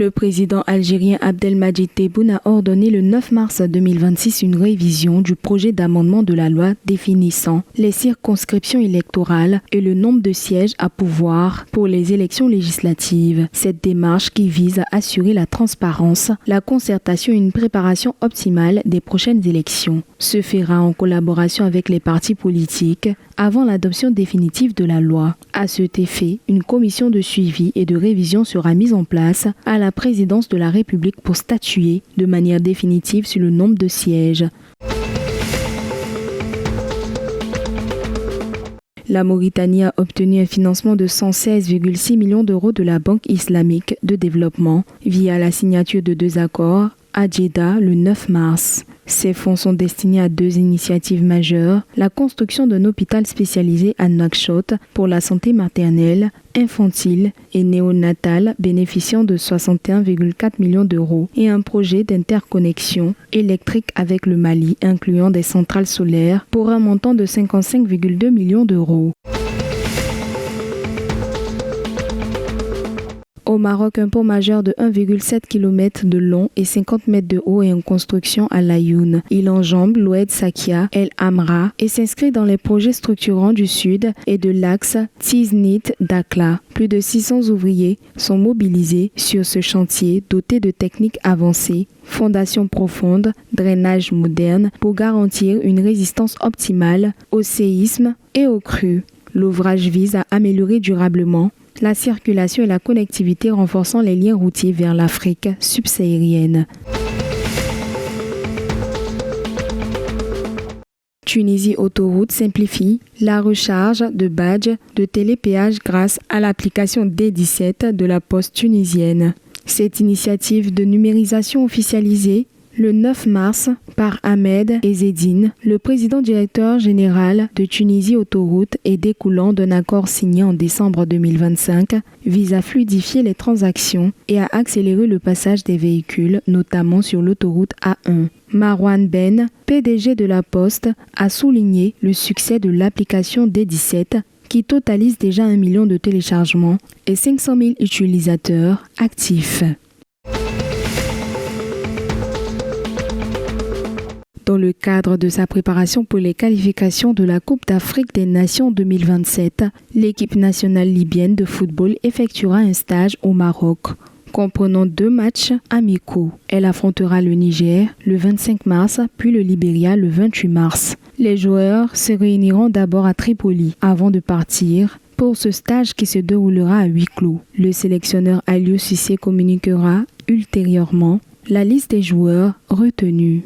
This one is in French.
Le président algérien Abdelmadjid Tebboune a ordonné le 9 mars 2026 une révision du projet d'amendement de la loi définissant les circonscriptions électorales et le nombre de sièges à pourvoir pour les élections législatives. Cette démarche qui vise à assurer la transparence, la concertation et une préparation optimale des prochaines élections se fera en collaboration avec les partis politiques avant l'adoption définitive de la loi. À cet effet, une commission de suivi et de révision sera mise en place à la présidence de la République pour statuer de manière définitive sur le nombre de sièges. La Mauritanie a obtenu un financement de 116,6 millions d'euros de la Banque islamique de développement via la signature de 2 accords à Djeddah le 9 mars. Ces fonds sont destinés à 2 initiatives majeures, la construction d'un hôpital spécialisé à Nouakchott pour la santé maternelle, infantile et néonatale bénéficiant de 61,4 millions d'euros et un projet d'interconnexion électrique avec le Mali incluant des centrales solaires pour un montant de 55,2 millions d'euros. Au Maroc, un pont majeur de 1,7 km de long et 50 mètres de haut est en construction à Laayoune. Il enjambe l'Oued Sakia El Amra et s'inscrit dans les projets structurants du sud et de l'axe Tiznit-Dakhla. Plus de 600 ouvriers sont mobilisés sur ce chantier doté de techniques avancées, fondations profondes, drainage moderne pour garantir une résistance optimale au séisme et aux crues. L'ouvrage vise à améliorer durablement la circulation et la connectivité renforçant les liens routiers vers l'Afrique subsaharienne. Tunisie Autoroute simplifie la recharge de badges de télépéage grâce à l'application D17 de la Poste tunisienne. Cette initiative de numérisation officialisée le 9 mars par Ahmed Ezzedine, le président directeur général de Tunisie Autoroute et découlant d'un accord signé en décembre 2025, vise à fluidifier les transactions et à accélérer le passage des véhicules, notamment sur l'autoroute A1. Marwan Ben, PDG de la Poste, a souligné le succès de l'application D17 qui totalise déjà 1 million de téléchargements et 500 000 utilisateurs actifs. Dans le cadre de sa préparation pour les qualifications de la Coupe d'Afrique des Nations 2027, l'équipe nationale libyenne de football effectuera un stage au Maroc, comprenant 2 matchs amicaux. Elle affrontera le Niger le 25 mars, puis le Libéria le 28 mars. Les joueurs se réuniront d'abord à Tripoli avant de partir pour ce stage qui se déroulera à huis clos. Le sélectionneur Aliou Cissé communiquera ultérieurement la liste des joueurs retenus.